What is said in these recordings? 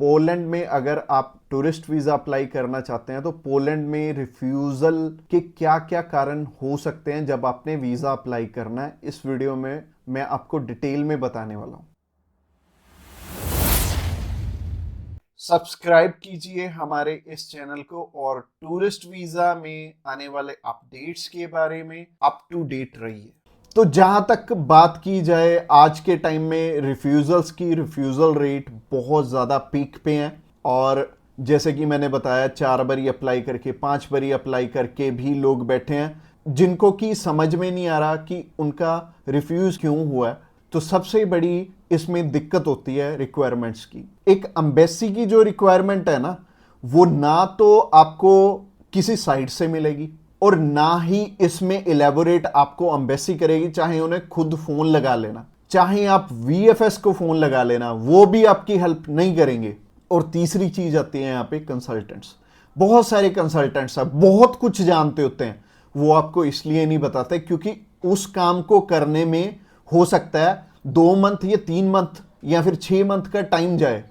Poland में अगर आप टूरिस्ट वीज़ा अप्लाई करना चाहते हैं तो पोलैंड में रिफ्यूज़ल के क्या क्या कारण हो सकते हैं जब आपने वीज़ा अप्लाई करना है, इस वीडियो में मैं आपको डिटेल में बताने वाला हूं। सब्सक्राइब कीजिए हमारे इस चैनल को और टूरिस्ट वीज़ा में आने वाले अपडेट्स के बारे में अप टू डेट रहिए। तो जहां तक बात की जाए आज के टाइम में रिफ्यूज़ल्स की, रिफ्यूज़ल रेट बहुत ज़्यादा पीक पे हैं और जैसे कि मैंने बताया 4 बारी अप्लाई करके 5 बारी अप्लाई करके भी लोग बैठे हैं जिनको कि समझ में नहीं आ रहा कि उनका रिफ्यूज़ क्यों हुआ है। तो सबसे बड़ी इसमें दिक्कत होती है रिक्वायरमेंट्स की। एक एम्बेसी की जो रिक्वायरमेंट है ना, वो ना तो आपको किसी साइट से मिलेगी और ना ही इसमें इलेबोरेट आपको एम्बेसी करेगी, चाहे उन्हें खुद फोन लगा लेना, चाहे आप वीएफएस को फोन लगा लेना, वो भी आपकी हेल्प नहीं करेंगे। और तीसरी चीज आती है यहाँ पे कंसल्टेंट्स। बहुत सारे कंसल्टेंट्स आप बहुत कुछ जानते होते हैं, वो आपको इसलिए नहीं बताते क्योंकि उस काम को करने में हो सकता है 2 मंथ या 3 मंथ या फिर 6 मंथ का टाइम जाए।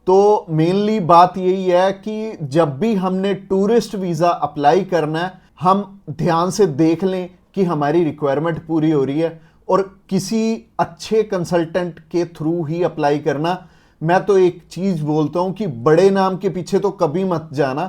तो मेनली बात यही है कि जब भी हमने टूरिस्ट वीज़ा अप्लाई करना है, हम ध्यान से देख लें कि हमारी रिक्वायरमेंट पूरी हो रही है और किसी अच्छे कंसल्टेंट के थ्रू ही अप्लाई करना। मैं तो एक चीज़ बोलता हूं कि बड़े नाम के पीछे तो कभी मत जाना।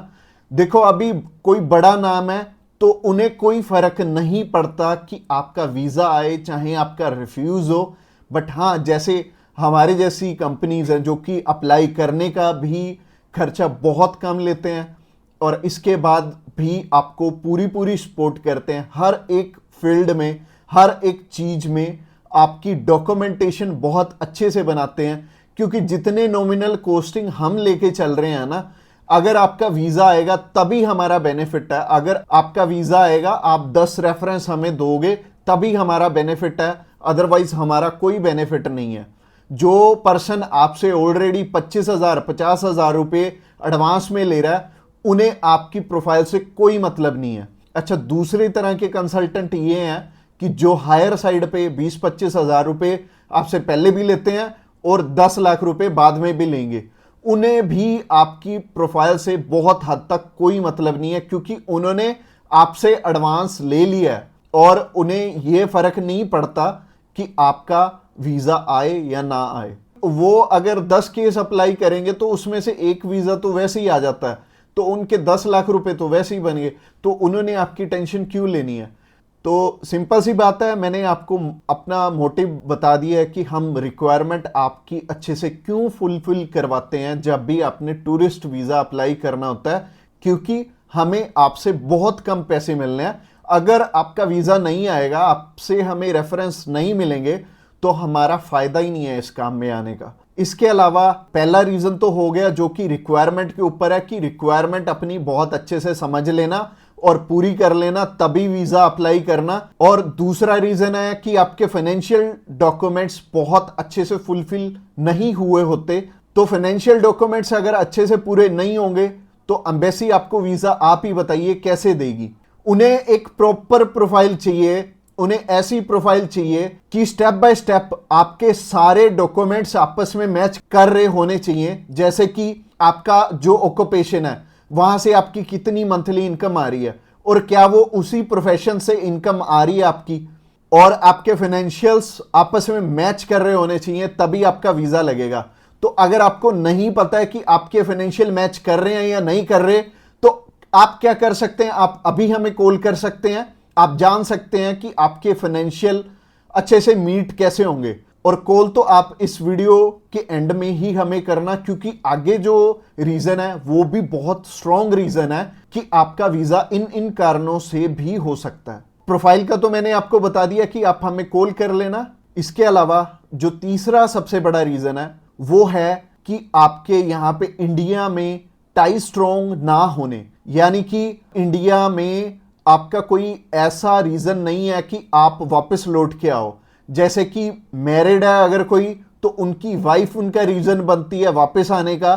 देखो अभी कोई बड़ा नाम है तो उन्हें कोई फर्क नहीं पड़ता कि आपका वीज़ा आए चाहे आपका रिफ्यूज़ हो। बट हाँ, जैसे हमारे जैसी कंपनीज हैं जो कि अप्लाई करने का भी खर्चा बहुत कम लेते हैं और इसके बाद भी आपको पूरी पूरी सपोर्ट करते हैं हर एक फील्ड में, हर एक चीज में आपकी डॉक्यूमेंटेशन बहुत अच्छे से बनाते हैं। क्योंकि जितने नॉमिनल कॉस्टिंग हम लेके चल रहे हैं ना, अगर आपका वीजा आएगा तभी हमारा बेनिफिट है। अगर आपका वीजा आएगा, आप 10 रेफरेंस हमें दोगे तभी हमारा बेनिफिट है, अदरवाइज हमारा कोई बेनिफिट नहीं है। जो पर्सन आपसे ऑलरेडी 25,000 50,000 रुपए एडवांस में ले रहा है, उन्हें आपकी प्रोफाइल से कोई मतलब नहीं है। अच्छा, दूसरी तरह के कंसल्टेंट ये हैं कि जो हायर साइड पे 20-25 हजार रुपए आपसे पहले भी लेते हैं और 10 लाख रुपए बाद में भी लेंगे। उन्हें भी आपकी प्रोफाइल से बहुत हद तक कोई मतलब नहीं है क्योंकि उन्होंने आपसे एडवांस ले लिया है और उन्हें यह फर्क नहीं पड़ता कि आपका वीजा आए या ना आए। वो अगर 10 केस अप्लाई करेंगे तो उसमें से एक वीजा तो वैसे ही आ जाता है, तो उनके 10 लाख रुपए तो वैसे ही बन गए। तो उन्होंने आपकी टेंशन क्यों लेनी है? तो सिंपल सी बात है, मैंने आपको अपना मोटिव बता दिया है कि हम रिक्वायरमेंट आपकी अच्छे से क्यों फुलफिल करवाते हैं जब भी आपने टूरिस्ट वीजा अप्लाई करना होता है। क्योंकि हमें आपसे बहुत कम पैसे मिलने हैं। अगर आपका वीजा नहीं आएगा, आपसे हमें रेफरेंस नहीं मिलेंगे, तो हमारा फायदा ही नहीं है इस काम में आने का। इसके अलावा पहला रीजन तो हो गया जो कि रिक्वायरमेंट के ऊपर है कि रिक्वायरमेंट अपनी बहुत अच्छे से समझ लेना और पूरी कर लेना, तभी वीजा अप्लाई करना। और दूसरा रीजन है कि आपके फाइनेंशियल डॉक्यूमेंट्स बहुत अच्छे से फुलफिल नहीं हुए होते। तो फाइनेंशियल डॉक्यूमेंट्स अगर अच्छे से पूरे नहीं होंगे तो एम्बेसी आपको वीजा, आप ही बताइए, कैसे देगी? उन्हें एक प्रॉपर प्रोफाइल चाहिए, उन्हें ऐसी प्रोफाइल चाहिए कि स्टेप बाय स्टेप आपके सारे डॉक्यूमेंट्स आपस में मैच कर रहे होने चाहिए। जैसे कि आपका जो ऑक्यूपेशन है, वहां से आपकी कितनी मंथली इनकम आ रही है और क्या वो उसी प्रोफेशन से इनकम आ रही है आपकी, और आपके फाइनेंशियल्स आपस में मैच कर रहे होने चाहिए, तभी आपका वीजा लगेगा। तो अगर आपको नहीं पता है कि आपके फाइनेंशियल मैच कर रहे हैं या नहीं कर रहे, तो आप क्या कर सकते हैं? आप अभी हमें कॉल कर सकते हैं, आप जान सकते हैं कि आपके फाइनेंशियल अच्छे से मीट कैसे होंगे। और कॉल तो आप इस वीडियो के एंड में ही हमें करना, क्योंकि आगे जो रीजन है वो भी बहुत स्ट्रॉन्ग रीजन है कि आपका वीजा इन इन कारणों से भी हो सकता है। प्रोफाइल का तो मैंने आपको बता दिया कि आप हमें कॉल कर लेना। इसके अलावा जो तीसरा सबसे बड़ा रीजन है वो है कि आपके यहां पे इंडिया में टाई स्ट्रॉन्ग ना होने, यानी कि इंडिया में आपका कोई ऐसा रीजन नहीं है कि आप वापस लौट के आओ। जैसे कि मैरिड है अगर कोई, तो उनकी वाइफ उनका रीजन बनती है वापस आने का,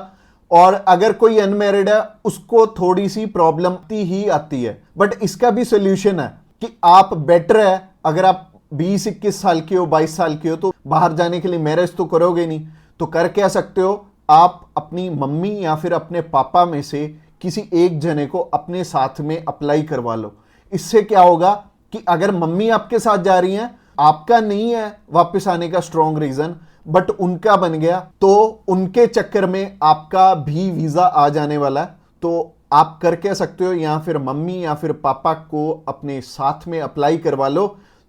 और अगर कोई अनमैरिड है उसको थोड़ी सी प्रॉब्लम ही आती है। बट इसका भी सोल्यूशन है कि आप बेटर है, अगर आप 20-21 साल के हो, 22 साल के हो, तो बाहर जाने के लिए मैरिज तो करोगे नहीं, तो कर क्या सकते हो, आप अपनी मम्मी या फिर अपने पापा में से किसी एक जने को अपने साथ में अप्लाई करवा लो। इससे क्या होगा कि अगर मम्मी आपके साथ जा रही हैं, आपका नहीं है वापस आने का स्ट्रॉन्ग रीजन, बट उनका बन गया, तो उनके चक्कर में आपका भी वीजा आ जाने वाला है। तो आप कर कह सकते हो या फिर मम्मी या फिर पापा को अपने साथ में अप्लाई करवा लो,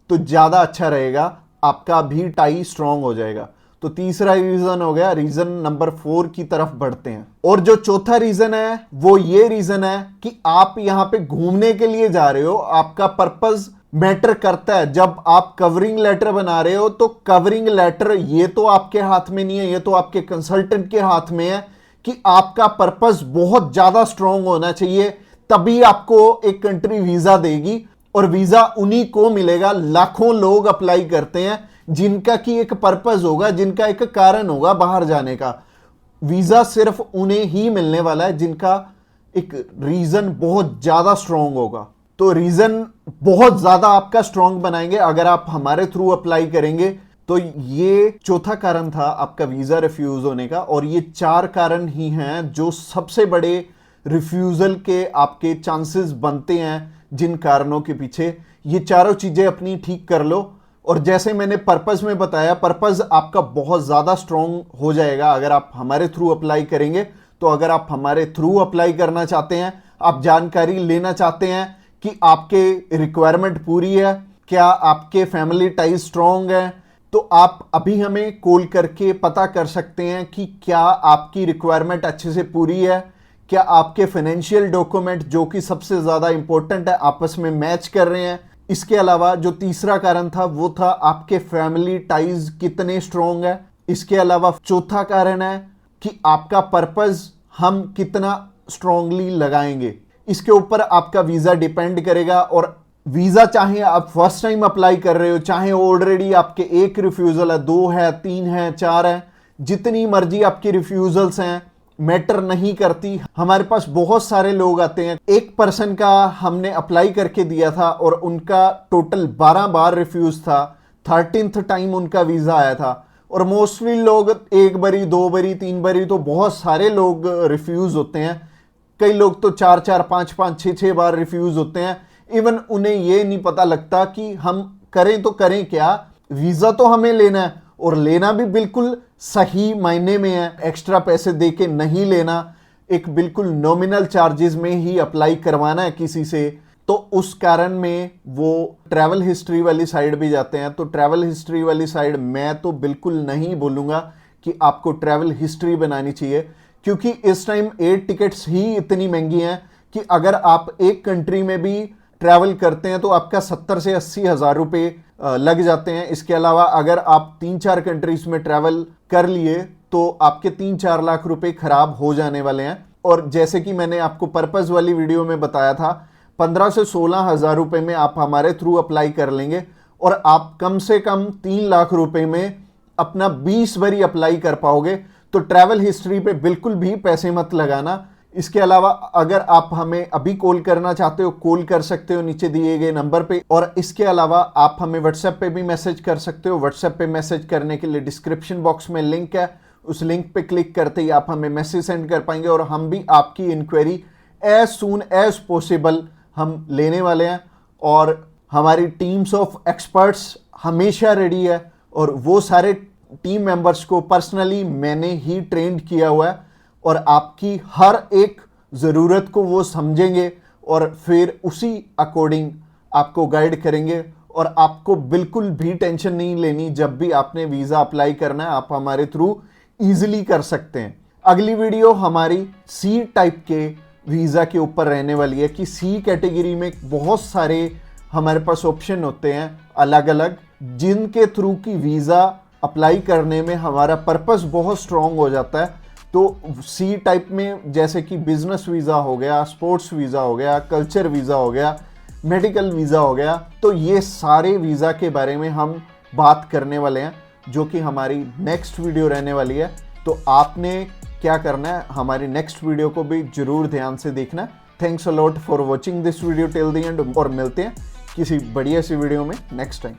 तो ज्यादा अच्छा रहेगा, आपका भी टाई स्ट्रॉन्ग हो जाएगा। तो तीसरा रीजन हो गया। रीजन नंबर 4 की तरफ बढ़ते हैं। और जो चौथा रीजन है वो ये रीजन है कि आप यहां पे घूमने के लिए जा रहे हो, आपका पर्पस मैटर करता है। जब आप कवरिंग लेटर बना रहे हो तो कवरिंग लेटर ये तो आपके हाथ में नहीं है, ये तो आपके कंसल्टेंट के हाथ में है कि आपका पर्पस बहुत ज्यादा स्ट्रांग होना चाहिए, तभी आपको एक कंट्री वीजा देगी। और वीजा उन्हीं को मिलेगा, लाखों लोग अप्लाई करते हैं जिनका की एक पर्पस होगा, जिनका एक कारण होगा बाहर जाने का। वीजा सिर्फ उन्हें ही मिलने वाला है जिनका एक रीजन बहुत ज्यादा स्ट्रांग होगा। तो रीजन बहुत ज्यादा आपका स्ट्रांग बनाएंगे अगर आप हमारे थ्रू अप्लाई करेंगे। तो ये चौथा कारण था आपका वीजा रिफ्यूज होने का। और ये 4 कारण ही हैं जो सबसे बड़े रिफ्यूजल के आपके चांसेस बनते हैं। जिन कारणों के पीछे ये चारों चीजें अपनी ठीक कर लो, और जैसे मैंने पर्पस में बताया, पर्पस आपका बहुत ज्यादा स्ट्रांग हो जाएगा अगर आप हमारे थ्रू अप्लाई करेंगे। तो अगर आप हमारे थ्रू अप्लाई करना चाहते हैं, आप जानकारी लेना चाहते हैं कि आपके रिक्वायरमेंट पूरी है, क्या आपके फैमिली टाइज स्ट्रांग है, तो आप अभी हमें कॉल करके पता कर सकते हैं कि क्या आपकी रिक्वायरमेंट अच्छे से पूरी है, क्या आपके फाइनेंशियल डॉक्यूमेंट जो कि सबसे ज्यादा इंपॉर्टेंट है आपस में मैच कर रहे हैं। इसके अलावा जो तीसरा कारण था वो था आपके फैमिली टाइज कितने स्ट्रांग है। इसके अलावा चौथा कारण है कि आपका पर्पस हम कितना स्ट्रांगली लगाएंगे। इसके ऊपर आपका वीजा डिपेंड करेगा। और वीजा चाहे आप फर्स्ट टाइम अप्लाई कर रहे हो, चाहे ऑलरेडी आपके 1 रिफ्यूजल है, 2 है, 3 है, 4 है, जितनी मर्जी आपकी रिफ्यूजल्स हैं, मैटर नहीं करती। हमारे पास बहुत सारे लोग आते हैं। एक पर्सन का हमने अप्लाई करके दिया था और उनका टोटल 12 बार रिफ्यूज था, 13th टाइम उनका वीजा आया था। और मोस्टली लोग 1 बारी, 2 बारी, 3 बारी, तो बहुत सारे लोग रिफ्यूज होते हैं। कई लोग तो 4-4, 5-5, 6-6 बार रिफ्यूज होते हैं। इवन उन्हें ये नहीं पता लगता कि हम करें तो करें क्या। वीजा तो हमें लेना है, और लेना भी बिल्कुल सही मायने में है, एक्स्ट्रा पैसे देके नहीं लेना, एक बिल्कुल नॉमिनल चार्जेस में ही अप्लाई करवाना है किसी से। तो उस कारण में वो ट्रैवल हिस्ट्री वाली साइड भी जाते हैं। तो ट्रैवल हिस्ट्री वाली साइड मैं तो बिल्कुल नहीं बोलूँगा कि आपको ट्रैवल हिस्ट्री बनानी चाहिए, क्योंकि इस टाइम एयर टिकट्स ही इतनी महंगी हैं कि अगर आप एक कंट्री में भी ट्रैवल करते हैं तो आपका 70 से 80 हज़ार रुपये लग जाते हैं। इसके अलावा अगर आप 3-4 कंट्रीज में ट्रैवल कर लिए तो आपके 3-4 लाख रुपए खराब हो जाने वाले हैं। और जैसे कि मैंने आपको पर्पस वाली वीडियो में बताया था, 15 से 16 हज़ार रुपये में आप हमारे थ्रू अप्लाई कर लेंगे और आप कम से कम 3 लाख रुपए में अपना 20 बारी अप्लाई कर पाओगे। तो ट्रैवल हिस्ट्री पे बिल्कुल भी पैसे मत लगाना। इसके अलावा अगर आप हमें अभी कॉल करना चाहते हो, कॉल कर सकते हो नीचे दिए गए नंबर पे। और इसके अलावा आप हमें व्हाट्सएप पे भी मैसेज कर सकते हो। व्हाट्सएप पे मैसेज करने के लिए डिस्क्रिप्शन बॉक्स में लिंक है, उस लिंक पे क्लिक करते ही आप हमें मैसेज सेंड कर पाएंगे और हम भी आपकी inquiry as soon as possible हम लेने वाले हैं। और हमारी टीम्स ऑफ एक्सपर्ट्स हमेशा रेडी है और वो सारे टीम मेंबर्स को पर्सनली मैंने ही ट्रेंड किया हुआ है और आपकी हर एक ज़रूरत को वो समझेंगे और फिर उसी अकॉर्डिंग आपको गाइड करेंगे। और आपको बिल्कुल भी टेंशन नहीं लेनी, जब भी आपने वीज़ा अप्लाई करना है आप हमारे थ्रू ईजिली कर सकते हैं। अगली वीडियो हमारी सी टाइप के वीज़ा के ऊपर रहने वाली है कि सी कैटेगरी में बहुत सारे हमारे पास ऑप्शन होते हैं अलग अलग, जिनके थ्रू की वीज़ा अप्लाई करने में हमारा पर्पस बहुत स्ट्रॉन्ग हो जाता है। तो सी टाइप में जैसे कि बिजनेस वीज़ा हो गया, स्पोर्ट्स वीज़ा हो गया, कल्चर वीज़ा हो गया, मेडिकल वीज़ा हो गया, तो ये सारे वीज़ा के बारे में हम बात करने वाले हैं, जो कि हमारी नेक्स्ट वीडियो रहने वाली है। तो आपने क्या करना है, हमारी नेक्स्ट वीडियो को भी जरूर ध्यान से देखना। Thanks a lot for watching this video till the end, और मिलते हैं किसी बढ़िया सी वीडियो में नेक्स्ट टाइम।